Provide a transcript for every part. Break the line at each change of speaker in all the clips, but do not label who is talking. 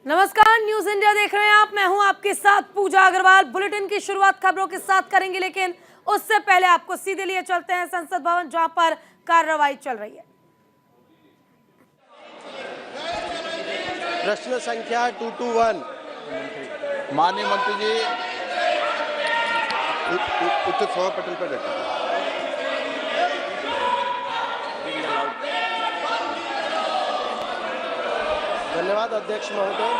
नमस्कार, news India देख रहे हैं आप। मैं हूं आपके साथ पूजा अग्रवाल। बुलेटिन की शुरुआत खबरों के साथ करेंगे, लेकिन उससे पहले आपको सीधे लिए चलते हैं संसद भवन, जहां पर कार्रवाई चल रही है।
प्रश्न संख्या 221।
माननीय मंत्री जी,
उत्तर सभा पटल पर रखें। धन्यवाद अध्यक्ष महोदय।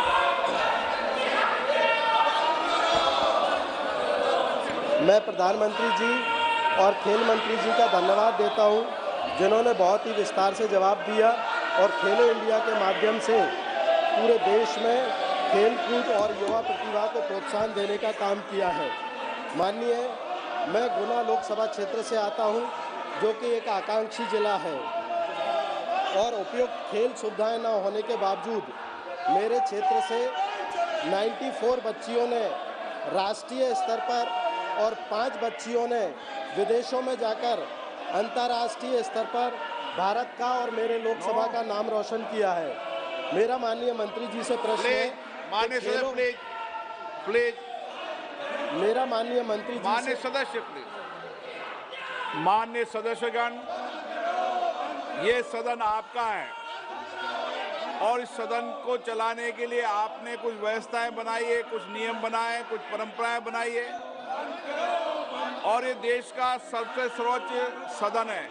मैं प्रधानमंत्री जी और खेल मंत्री जी का धन्यवाद देता हूं, जिन्होंने बहुत ही विस्तार से जवाब दिया और खेलो इंडिया के माध्यम से पूरे देश में खेल कूद और युवा प्रतिभा को प्रोत्साहन देने का काम किया है। माननीय, मैं गुना लोकसभा क्षेत्र से आता हूं, जो कि एक आकांक्षी जिला है और उपयुक्त खेल सुविधाएं न होने के बावजूद मेरे क्षेत्र से 94 बच्चियों ने राष्ट्रीय स्तर पर और 5 बच्चियों ने विदेशों में जाकर अंतर्राष्ट्रीय स्तर पर भारत का और मेरे लोकसभा का नाम रोशन किया है। मेरा माननीय मंत्री जी से प्रश्न है,
माननीय सदस्य प्लीज,
मेरा माननीय मंत्री जी
माननीय सदस्य माननीय सदस्यगण, ये सदन आपका है और इस सदन को चलाने के लिए आपने कुछ व्यवस्थाएं बनाई है, कुछ नियम बनाए, कुछ परंपराएं बनाई है और ये देश का सबसे सर्वोच्च सदन है।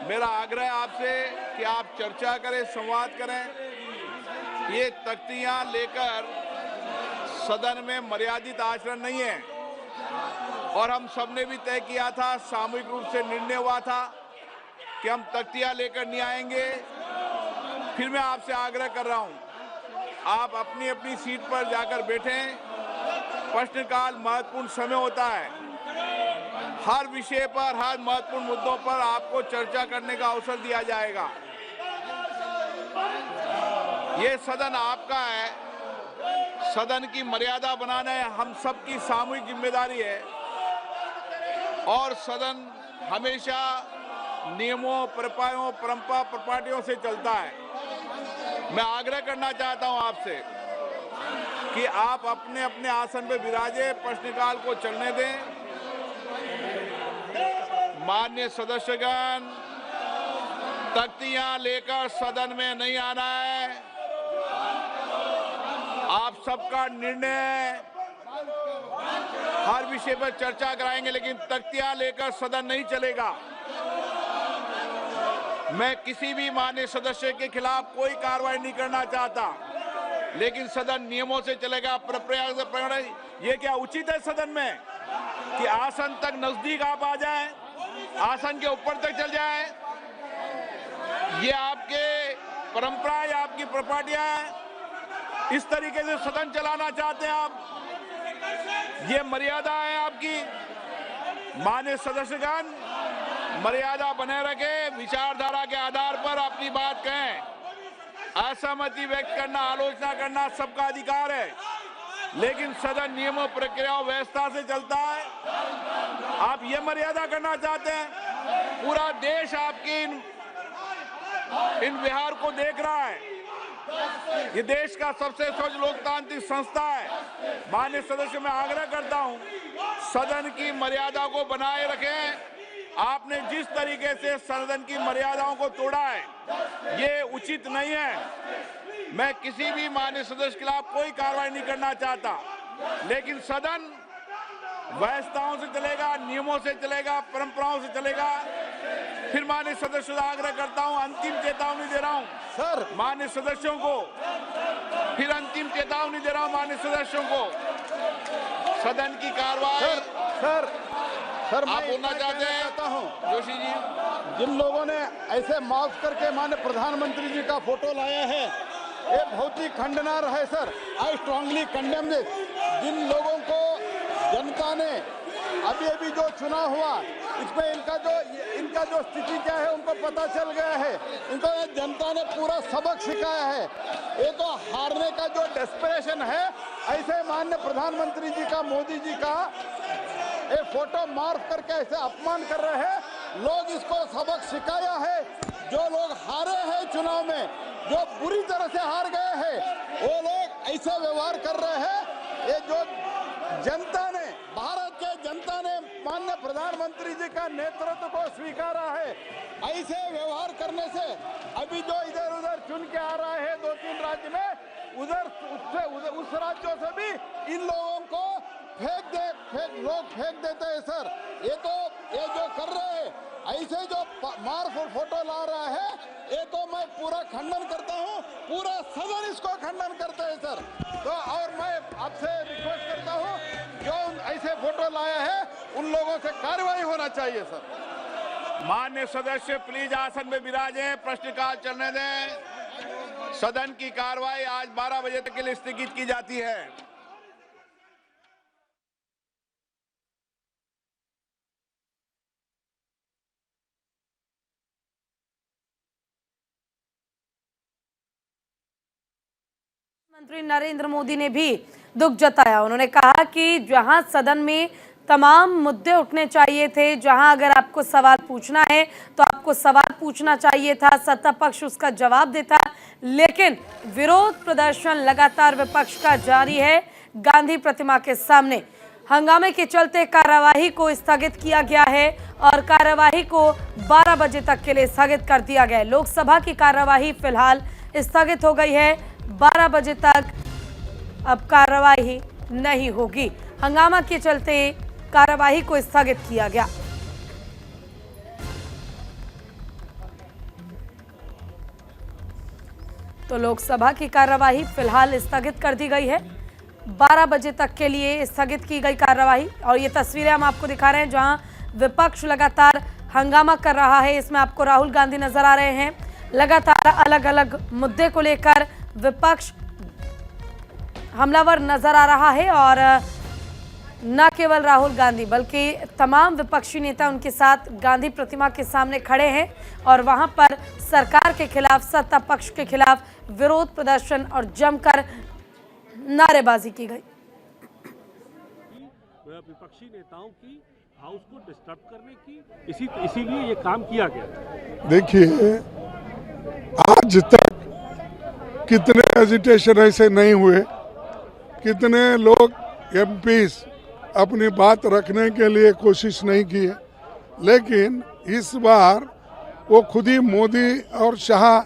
मेरा आग्रह आपसे कि आप चर्चा करें, संवाद करें। ये तख्तियां लेकर सदन में मर्यादित आचरण नहीं है और हम सबने भी तय किया था, सामूहिक रूप से निर्णय हुआ था कि हम तख्तियां लेकर नहीं आएंगे। फिर मैं आपसे आग्रह कर रहा हूं, आप अपनी अपनी सीट पर जाकर बैठें। प्रश्नकाल महत्वपूर्ण समय होता है। हर विषय पर, हर महत्वपूर्ण मुद्दों पर आपको चर्चा करने का अवसर दिया जाएगा। ये सदन आपका है। सदन की मर्यादा बनाना हम सबकी सामूहिक जिम्मेदारी है और सदन हमेशा नियमों, परंपराओं, प्रॉपर्टियों से चलता है। मैं आग्रह करना चाहता हूं आपसे कि आप अपने अपने आसन पर विराजे, प्रश्नकाल को चलने दें। माननीय सदस्यगण, तख्तियां लेकर सदन में नहीं आना है। आप सबका निर्णय, हर विषय पर चर्चा कराएंगे, लेकिन तख्तियां लेकर सदन नहीं चलेगा। मैं किसी भी माननीय सदस्य के खिलाफ कोई कार्रवाई नहीं करना चाहता, लेकिन सदन नियमों से चलेगा, प्रक्रिया से। ये क्या उचित है सदन में कि आसन तक नजदीक आप आ जाएं, आसन के ऊपर तक चल जाएं? ये आपके परंपरा या आपकी प्रॉपर्टियां हैं? इस तरीके से सदन चलाना चाहते हैं आप? ये मर्यादा है आपकी। माननीय सदस्यगण, मर्यादा बने रखें, विचारधारा के आधार पर अपनी बात कहें। असहमति व्यक्त करना, आलोचना करना सबका अधिकार है, लेकिन सदन नियमों, प्रक्रियाओं, व्यवस्था से चलता है। आप ये मर्यादा करना चाहते हैं? पूरा देश आपकी इन व्यवहार को देख रहा है। ये देश का सबसे स्वच्छ लोकतांत्रिक संस्था है। माननीय सदस्य, मैं आग्रह करता हूं, सदन की मर्यादा को बनाए रखें। आपने जिस तरीके से सदन की मर्यादाओं को तोड़ा है, ये उचित नहीं है। मैं किसी भी माननीय सदस्य के खिलाफ कोई कार्रवाई नहीं करना चाहता, लेकिन सदन व्यवस्थाओं से चलेगा, नियमों से चलेगा, परंपराओं से चलेगा। फिर माननीय सदस्यों से आग्रह करता हूं, अंतिम चेतावनी दे रहा हूं
सर,
माननीय सदस्यों को, फिर अंतिम चेतावनी दे रहा हूं माननीय सदस्यों को। सदन की कार्रवाई
सर
आप बोलना चाहते हैं? जोशी जी,
जिन लोगों ने ऐसे माफ करके माननीय प्रधानमंत्री जी का फोटो लाया है, ये बहुत ही खंडनार्ह है sir. I strongly condemn this. जिन लोगों को जनता ने अभी जो चुनाव हुआ, इसमें इनका जो स्थिति क्या है उनको पता चल गया है। इनको जनता ने पूरा सबक सिखाया है। ये तो हारने का जो डेस्परेशन है, ऐसे माननीय प्रधानमंत्री जी का, मोदी जी का ये फोटो मार्क करके ऐसे अपमान कर रहे हैं। लोग इसको सबक सिखाया है। जो लोग हारे हैं चुनाव में, जो बुरी तरह से हार गए हैं, वो लोग ऐसे व्यवहार कर रहे हैं। ये जो जनता ने, भारत के जनता ने माननीय प्रधानमंत्री जी का नेतृत्व को स्वीकारा है। ऐसे व्यवहार करने से अभी जो इधर उधर चुन के आ रहा है 2-3 राज्य में, उस राज्यों से भी इन लोगों को लोग फेंक देते हैं सर। ये जो कर रहे हैं, ऐसे जो मार फोटो ला रहा है, ये तो मैं पूरा खंडन करता हूँ, पूरा सदन इसको खंडन करते हैं सर। तो और मैं आपसे रिक्वेस्ट करता हूँ, जो ऐसे फोटो लाया है उन लोगों से कार्रवाई होना चाहिए सर।
मान्य सदस्य प्लीज आसन में विराजें, प्रश्नकाल चलने दें। सदन की कार्रवाई आज 12 बजे तक के लिए स्थगित की जाती है।
प्रधानमंत्री नरेंद्र मोदी ने भी दुख जताया। उन्होंने कहा कि जहां सदन में तमाम मुद्दे उठने चाहिए थे, जहां अगर आपको सवाल पूछना है तो आपको सवाल पूछना चाहिए था, सत्ता पक्ष उसका जवाब देता, लेकिन विरोध प्रदर्शन लगातार विपक्ष का जारी है। गांधी प्रतिमा के सामने हंगामे के चलते कार्यवाही को स्थगित किया गया है और कार्यवाही को 12 बजे तक के लिए स्थगित कर दिया गया है। लोकसभा की कार्यवाही फिलहाल स्थगित हो गई है। 12 बजे तक अब कार्यवाही नहीं होगी। हंगामा के चलते कार्यवाही को स्थगित किया गया। तो लोकसभा की कार्यवाही फिलहाल स्थगित कर दी गई है। 12 बजे तक के लिए स्थगित की गई कार्यवाही। और ये तस्वीरें हम आपको दिखा रहे हैं जहां विपक्ष लगातार हंगामा कर रहा है। इसमें आपको राहुल गांधी नजर आ रहे हैं। लगातार अलग अलग मुद्दे को लेकर विपक्ष हमलावर नजर आ रहा है और न केवल राहुल गांधी बल्कि तमाम विपक्षी नेता उनके साथ गांधी प्रतिमा के सामने खड़े हैं और वहां पर सरकार के खिलाफ, सत्ता पक्ष के खिलाफ विरोध प्रदर्शन और जमकर नारेबाजी की गई।
विपक्षी नेताओं की हाउस को डिस्टर्ब करने की इसीलिए ये काम किया गया।
देखिए, आज तक कितने एजिटेशन ऐसे नहीं हुए, कितने लोग एमपीस अपनी बात रखने के लिए कोशिश नहीं की है, लेकिन इस बार वो खुद ही मोदी और शाह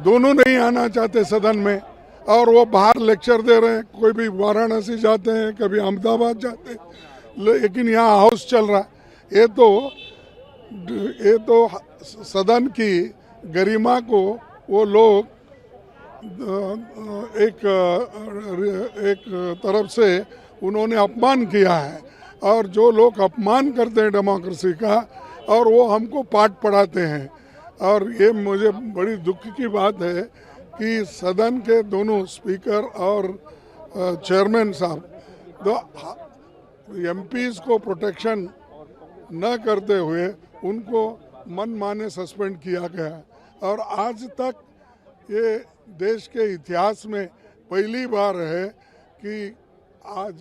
दोनों नहीं आना चाहते सदन में और वो बाहर लेक्चर दे रहे हैं। कोई भी वाराणसी जाते हैं, कभी अहमदाबाद जाते हैं, लेकिन यहाँ हाउस चल रहा है। ये तो सदन की गरिमा को वो लोग एक तरफ से उन्होंने अपमान किया है और जो लोग अपमान करते हैं डेमोक्रेसी का और वो हमको पाठ पढ़ाते हैं। और ये मुझे बड़ी दुख की बात है कि सदन के दोनों स्पीकर और चेयरमैन साहब तो एमपीज को प्रोटेक्शन न करते हुए उनको मनमाने सस्पेंड किया गया। और आज तक ये देश के इतिहास में पहली बार है कि आज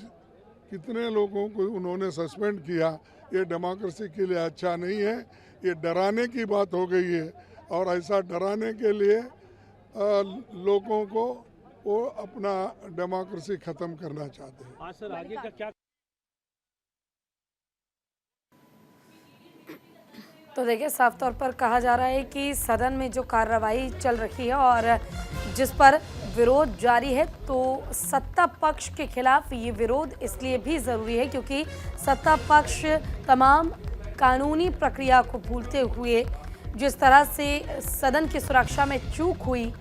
कितने लोगों को उन्होंने सस्पेंड किया। ये डेमोक्रेसी के लिए अच्छा नहीं है, ये डराने की बात हो गई है और ऐसा डराने के लिए लोगों को वो अपना डेमोक्रेसी खत्म करना चाहते हैं।
हाँ सर, आगे का क्या?
तो देखिए, साफ तौर पर कहा जा रहा है कि सदन में जो कार्रवाई चल रही है और जिस पर विरोध जारी है, तो सत्ता पक्ष के खिलाफ ये विरोध इसलिए भी ज़रूरी है क्योंकि सत्ता पक्ष तमाम कानूनी प्रक्रिया को भूलते हुए जिस तरह से सदन की सुरक्षा में चूक हुई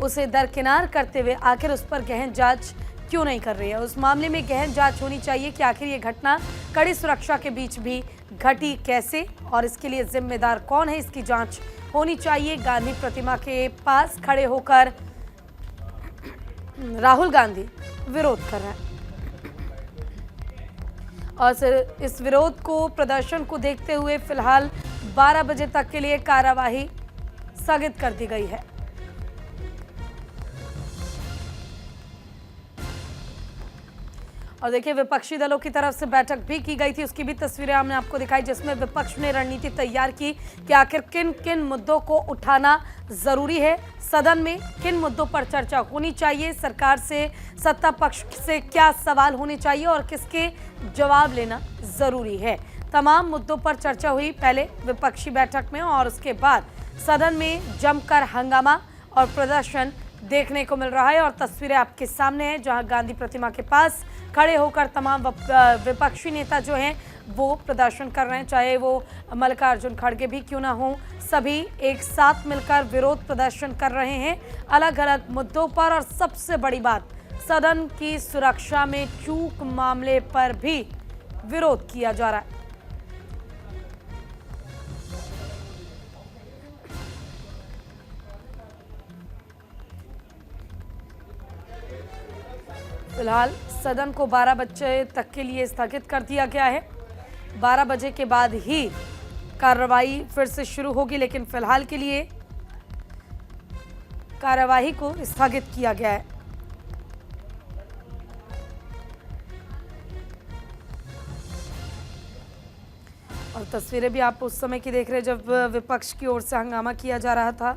उसे दरकिनार करते हुए आखिर उस पर गहन जांच क्यों नहीं कर रही है। उस मामले में गहन जांच होनी चाहिए कि आखिर ये घटना कड़ी सुरक्षा के बीच भी घटी कैसे और इसके लिए जिम्मेदार कौन है, इसकी जांच होनी चाहिए। गांधी प्रतिमा के पास खड़े होकर राहुल गांधी विरोध कर रहे हैं और इस विरोध को, प्रदर्शन को देखते हुए फिलहाल 12 बजे तक के लिए कार्यवाही स्थगित कर दी गई है। और देखिए विपक्षी दलों की तरफ से बैठक भी की गई थी, उसकी भी तस्वीरें हमने आपको दिखाई, जिसमें विपक्ष ने रणनीति तैयार की कि आखिर किन किन मुद्दों को उठाना जरूरी है, सदन में किन मुद्दों पर चर्चा होनी चाहिए, सरकार से सत्ता पक्ष से क्या सवाल होने चाहिए और किसके जवाब लेना जरूरी है। तमाम मुद्दों पर चर्चा हुई पहले विपक्षी बैठक में और उसके बाद सदन में जमकर हंगामा और प्रदर्शन देखने को मिल रहा है। और तस्वीरें आपके सामने हैं, जहां गांधी प्रतिमा के पास खड़े होकर तमाम विपक्षी नेता जो हैं वो प्रदर्शन कर रहे हैं, चाहे वो मल्लिकार्जुन खड़गे भी क्यों ना हो, सभी एक साथ मिलकर विरोध प्रदर्शन कर रहे हैं अलग अलग मुद्दों पर। और सबसे बड़ी बात, सदन की सुरक्षा में चूक मामले पर भी विरोध किया जा रहा है। फिलहाल सदन को 12 बजे तक के लिए स्थगित कर दिया गया है। 12 बजे के बाद ही कार्रवाई फिर से शुरू होगी, लेकिन फिलहाल के लिए कार्यवाही को स्थगित किया गया है। और तस्वीरें भी आप उस समय की देख रहे हैं जब विपक्ष की ओर से हंगामा किया जा रहा था,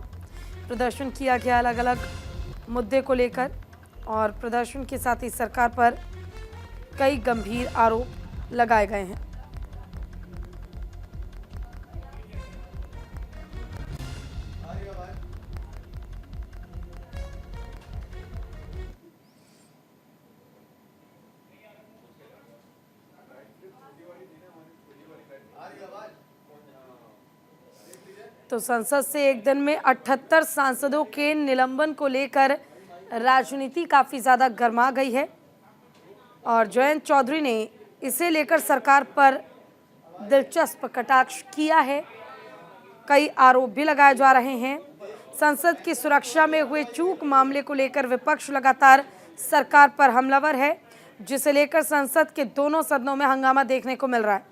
प्रदर्शन किया गया अलग अलग मुद्दे को लेकर और प्रदर्शन के साथ ही सरकार पर कई गंभीर आरोप लगाए गए हैं। तो संसद से एक दिन में 78 सांसदों के निलंबन को लेकर राजनीति काफ़ी ज़्यादा गर्मा गई है और जयंत चौधरी ने इसे लेकर सरकार पर दिलचस्प कटाक्ष किया है। कई आरोप भी लगाए जा रहे हैं। संसद की सुरक्षा में हुए चूक मामले को लेकर विपक्ष लगातार सरकार पर हमलावर है, जिसे लेकर संसद के दोनों सदनों में हंगामा देखने को मिल रहा है।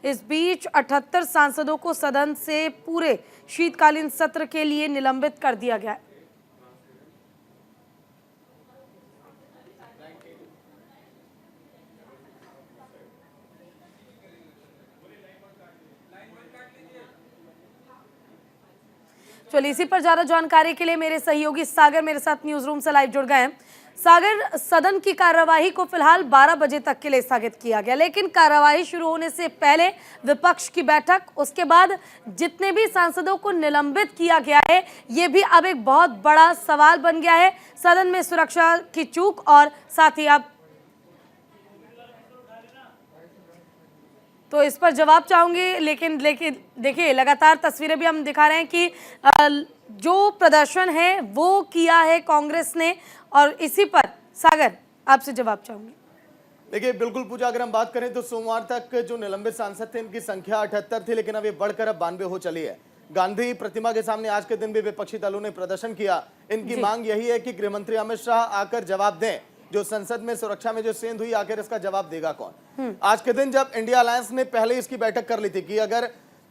इस बीच 78 सांसदों को सदन से पूरे शीतकालीन सत्र के लिए निलंबित कर दिया गया है। चलिए, इसी पर ज्यादा जानकारी के लिए मेरे सहयोगी सागर मेरे साथ न्यूज रूम से लाइव जुड़ गए हैं। सागर, सदन की कार्यवाही को फिलहाल 12 बजे तक के लिए स्थगित किया गया, लेकिन कार्यवाही शुरू होने से पहले विपक्ष की बैठक, उसके बाद जितने भी सांसदों को निलंबित किया गया है, ये भी अब एक बहुत बड़ा सवाल बन गया है। सदन में सुरक्षा की चूक और साथ ही आप तो इस पर जवाब चाहूंगी, लेकिन देखिए लगातार तस्वीरें भी हम दिखा रहे हैं कि जो प्रदर्शन है वो किया है कांग्रेस ने, और इसी पर सागर आपसे जवाब चाहूंगी।
देखिए बिल्कुल पूजा, अगर हम बात करें तो सोमवार तक जो निलंबित सांसद थे इनकी संख्या 78 थी, लेकिन अब ये बढ़कर अब 92 हो चली है। गांधी प्रतिमा के सामने आज के दिन भी विपक्षी दलों ने प्रदर्शन किया। इनकी मांग यही है कि गृहमंत्री अमित शाह आकर जवाब दें, जो संसद में सुरक्षा में जो सेंध हुई आखिर इसका जवाब देगा कौन। आज के दिन जब इंडिया अलायंस ने पहले इसकी बैठक कर ली थी कि अगर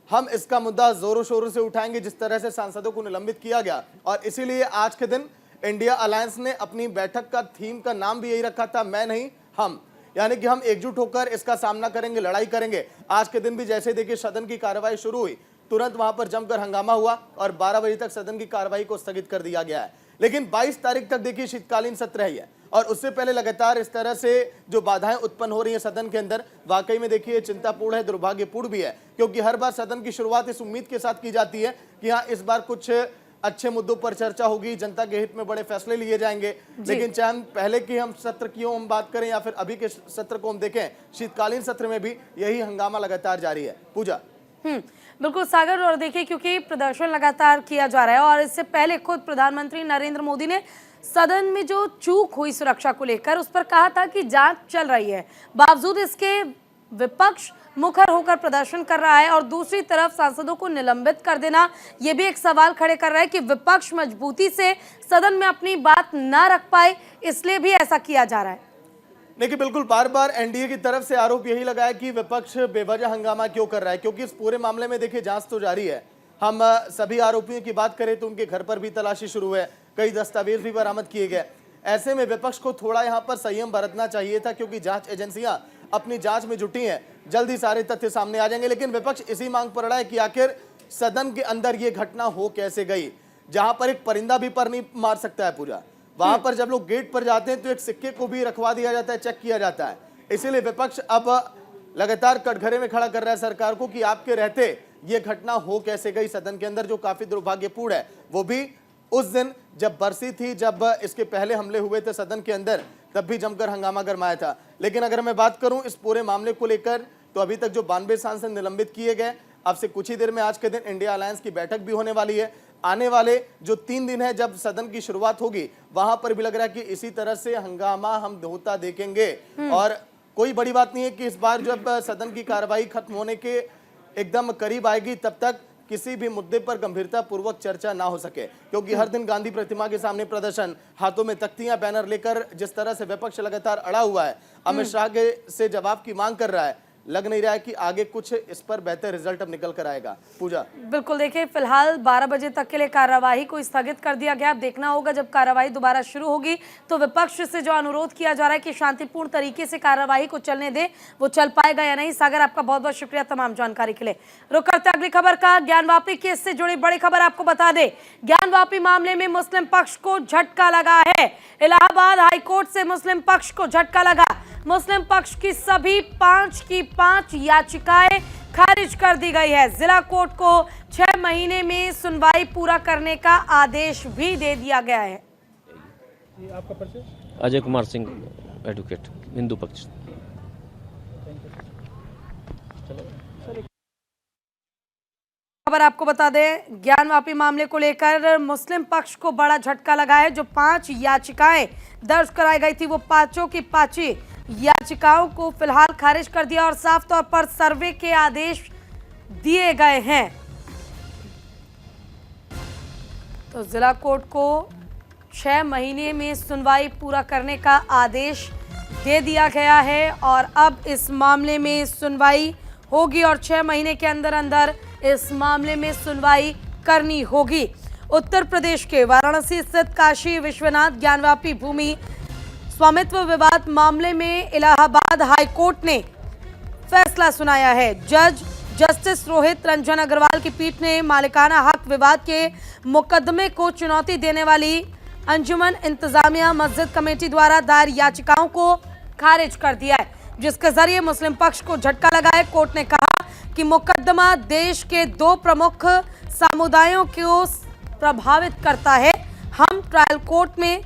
हम इसका मुद्दा जोरों शोरों से उठाएंगे जिस तरह से सांसदों को निलंबित किया गया, और इसीलिए आज के दिन इंडिया अलायंस ने अपनी बैठक का थीम का नाम भी यही रखा था, मैं नहीं हम, यानी कि हम एकजुट होकर इसका सामना करेंगे, लड़ाई करेंगे। आज के दिन भी जैसे देखिए सदन की कार्रवाई शुरू हुई, तुरंत वहां पर जमकर हंगामा हुआ और 12 बजे तक सदन की कार्रवाई को स्थगित कर दिया गया है। लेकिन 22 तारीख तक देखिए शीतकालीन सत्र है और उससे पहले लगातार इस तरह से जो बाधाएं उत्पन्न हो रही हैं सदन के अंदर, वाकई में देखिए चिंतापूर्ण है, दुर्भाग्यपूर्ण भी है, क्योंकि हर बार सदन की शुरुआत इस उम्मीद के साथ की जाती है कि हाँ इस बार कुछ अच्छे मुद्दों पर चर्चा होगी, जनता के हित में बड़े फैसले लिए जाएंगे। लेकिन चाहे हम पहले की हम सत्र की हम बात करें या फिर अभी के सत्र को हम देखें, शीतकालीन सत्र में भी यही हंगामा लगातार जारी है। पूजा
बिल्कुल सागर, और देखिए क्योंकि प्रदर्शन लगातार किया जा रहा है और इससे पहले खुद प्रधानमंत्री नरेंद्र मोदी ने सदन में जो चूक हुई सुरक्षा को लेकर उस पर कहा था कि जांच चल रही है। बावजूद इसके विपक्ष मुखर होकर प्रदर्शन कर रहा है और दूसरी तरफ सांसदों को निलंबित कर देना, यह भी एक सवाल खड़े कर रहा है कि विपक्ष मजबूती से सदन में अपनी बात ना रख पाए, इसलिए भी ऐसा किया जा रहा है।
देखिए बिल्कुल बार बार एनडीए की तरफ से आरोप यही लगाया कि विपक्ष बेवजह हंगामा क्यों कर रहा है, क्योंकि इस पूरे मामले में देखिए जांच तो जारी है। हम सभी आरोपियों की बात करें तो उनके घर पर भी तलाशी शुरू है, कई दस्तावेज भी बरामद किए गए, ऐसे में विपक्ष को थोड़ा यहां पर संयम बरतना चाहिए था, क्योंकि जांच एजेंसियां अपनी जांच में जुटी हैं। जल्दी सारे तथ्य सामने आ जाएंगे। लेकिन विपक्ष इसी मांग पर अड़ा है कि आखिर सदन के अंदर ये घटना हो कैसे गई, जहां पर एक परिंदा भी पर नहीं मार सकता है पूरा। वहां पर जब लोग गेट पर जाते हैं तो एक सिक्के को भी रखवा दिया जाता है, चेक किया जाता है। इसीलिए विपक्ष अब लगातार कटघरे में खड़ा कर रहा है सरकार को कि आपके रहते ये घटना हो कैसे गई सदन के अंदर, जो काफी दुर्भाग्यपूर्ण है। वो भी उस दिन जब बरसी थी, जब इसके पहले हमले हुए थे सदन के अंदर, तब भी जमकर हंगामा गरमाया था। लेकिन अगर मैं बात करूं इस पूरे मामले को लेकर, तो अभी तक जो 92 सांसद निलंबित किए गए, अब से कुछ ही देर में आज के दिन इंडिया अलायंस की बैठक भी होने वाली है। आने वाले जो 3 दिन है जब सदन की शुरुआत होगी, वहां पर भी लग रहा है कि इसी तरह से हंगामा हम होता देखेंगे। और कोई बड़ी बात नहीं है कि इस बार जब सदन की कार्रवाई खत्म होने के एकदम करीब आएगी, तब तक किसी भी मुद्दे पर गंभीरता पूर्वक चर्चा ना हो सके, क्योंकि हर दिन गांधी प्रतिमा के सामने प्रदर्शन, हाथों में तख्तियां, बैनर लेकर जिस तरह से विपक्ष लगातार अड़ा हुआ है, अमित शाह के से जवाब की मांग कर रहा है, लग नहीं रहा है कि आगे कुछ इस पर बेहतर रिजल्ट अब निकल कर आएगा। पूजा,
बिल्कुल, देखिए फिलहाल 12 बजे तक के लिए कार्यवाही को स्थगित कर दिया गया। अब देखना होगा जब कार्यवाही दोबारा शुरू होगी तो विपक्ष से जो अनुरोध किया जा रहा है कि शांतिपूर्ण तरीके से कार्यवाही को चलने दे, वो चल पाएगा या नहीं। सागर, आपका बहुत बहुत शुक्रिया तमाम जानकारी के लिए। रुक करते अगली खबर का। ज्ञानवापी केस से जुड़ी बड़ी खबर आपको बता दें, ज्ञानवापी मामले में मुस्लिम पक्ष को झटका लगा है। इलाहाबाद हाईकोर्ट से मुस्लिम पक्ष को झटका लगा। मुस्लिम पक्ष की सभी 5 की 5 याचिकाएं खारिज कर दी गई है। जिला कोर्ट को 6 महीने में सुनवाई पूरा करने का आदेश भी दे दिया गया है।
आपका परिचय?
अजय कुमार सिंह, एडवोकेट, हिंदू पक्ष।
खबर आपको बता दें, ज्ञानवापी मामले को लेकर मुस्लिम पक्ष को बड़ा झटका लगा है। जो 5 याचिकाएं दर्ज कराई गई थी, वो 5 की 5 याचिकाओं को फिलहाल खारिज कर दिया और साफ तौर पर सर्वे के आदेश दिए गए हैं। तो जिला कोर्ट को 6 महीने में सुनवाई पूरा करने का आदेश दे दिया गया है और अब इस मामले में सुनवाई होगी और 6 महीने के अंदर अंदर इस मामले में सुनवाई करनी होगी। उत्तर प्रदेश के वाराणसी स्थित काशी विश्वनाथ ज्ञानवापी भूमि स्वामित्व विवाद मामले में इलाहाबाद हाईकोर्ट ने फैसला सुनाया है। जज जस्टिस रोहित रंजन अग्रवाल की पीठ ने मालिकाना हक विवाद के मुकदमे को चुनौती देने वाली अंजुमन इंतजामिया मस्जिद कमेटी द्वारा दायर याचिकाओं को खारिज कर दिया है, जिसके जरिए मुस्लिम पक्ष को झटका लगा है। कोर्ट ने कहा कि मुकदमा देश के 2 प्रमुख समुदायों को प्रभावित करता है। हम ट्रायल कोर्ट में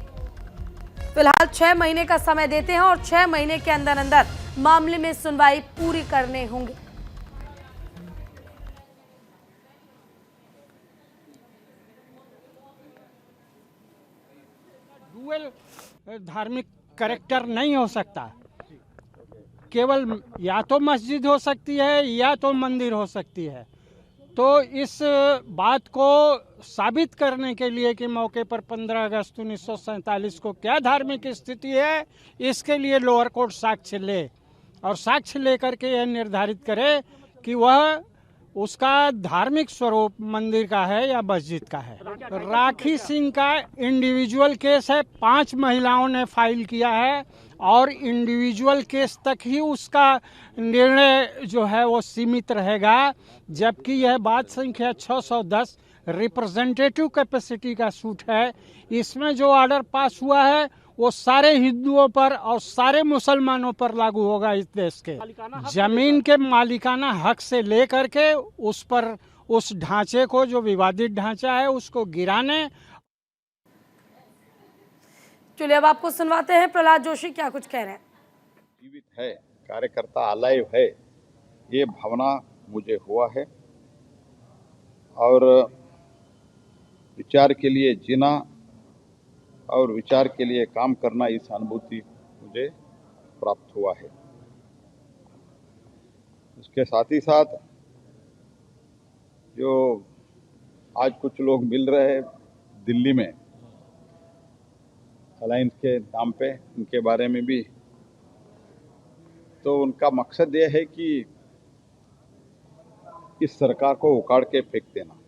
फिलहाल 6 महीने का समय देते हैं और 6 महीने के अंदर अंदर मामले में सुनवाई पूरी करने होंगे।
डुअल धार्मिक कैरेक्टर नहीं हो सकता, केवल या तो मस्जिद हो सकती है या तो मंदिर हो सकती है। तो इस बात को साबित करने के लिए कि मौके पर 15 अगस्त 1947 को क्या धार्मिक स्थिति है, इसके लिए लोअर कोर्ट साक्ष्य ले और साक्ष्य लेकर के यह निर्धारित करे कि वह उसका धार्मिक स्वरूप मंदिर का है या मस्जिद का है। राखी सिंह का इंडिविजुअल केस है, 5 महिलाओं ने फाइल किया है और इंडिविजुअल केस तक ही उसका निर्णय जो है वो सीमित रहेगा, जबकि यह बात संख्या 610 रिप्रेजेंटेटिव कैपेसिटी का सूट है। इसमें जो ऑर्डर पास हुआ है वो सारे हिंदुओं पर और सारे मुसलमानों पर लागू होगा। इस देश के जमीन के मालिकाना हक से लेकर के उस पर उस ढांचे को, जो विवादित ढांचा है, उसको गिराने।
चलिए अब आपको सुनवाते हैं, प्रहलाद जोशी क्या कुछ कह रहे हैं।
जीवित है, कार्यकर्ता अलाइव है, ये भावना मुझे हुआ है और विचार के लिए जीना और विचार के लिए काम करना, इस अनुभूति मुझे प्राप्त हुआ है। इसके साथ ही साथ जो आज कुछ लोग मिल रहे हैं दिल्ली में अलायंस के नाम पे, इनके बारे में भी, तो उनका मकसद ये है कि इस सरकार को उखाड़ के फेंक देना।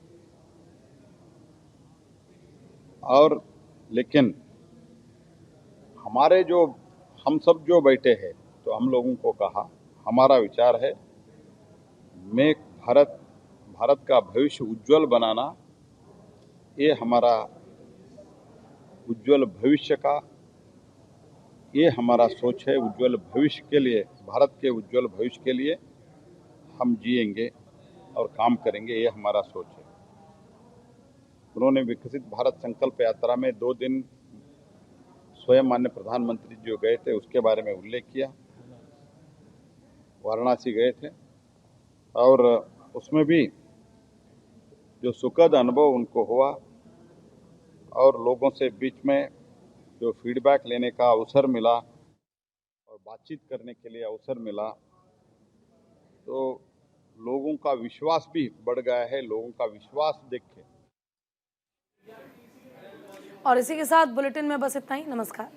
और लेकिन हमारे जो हम सब जो बैठे हैं तो हम लोगों को कहा, हमारा विचार है मेक भारत, भारत का भविष्य उज्जवल बनाना, ये हमारा उज्जवल भविष्य का ये हमारा सोच है। उज्जवल भविष्य के लिए, भारत के उज्जवल भविष्य के लिए हम जिएंगे और काम करेंगे, ये हमारा सोच है। उन्होंने विकसित भारत संकल्प यात्रा में 2 दिन स्वयं माननीय प्रधानमंत्री जो गए थे उसके बारे में उल्लेख किया। वाराणसी गए थे और उसमें भी जो सुखद अनुभव उनको हुआ और लोगों से बीच में जो फीडबैक लेने का अवसर मिला और बातचीत करने के लिए अवसर मिला, तो लोगों का विश्वास भी बढ़ गया है। लोगों का विश्वास देख के।
और इसी के साथ बुलेटिन में बस इतना ही। नमस्कार।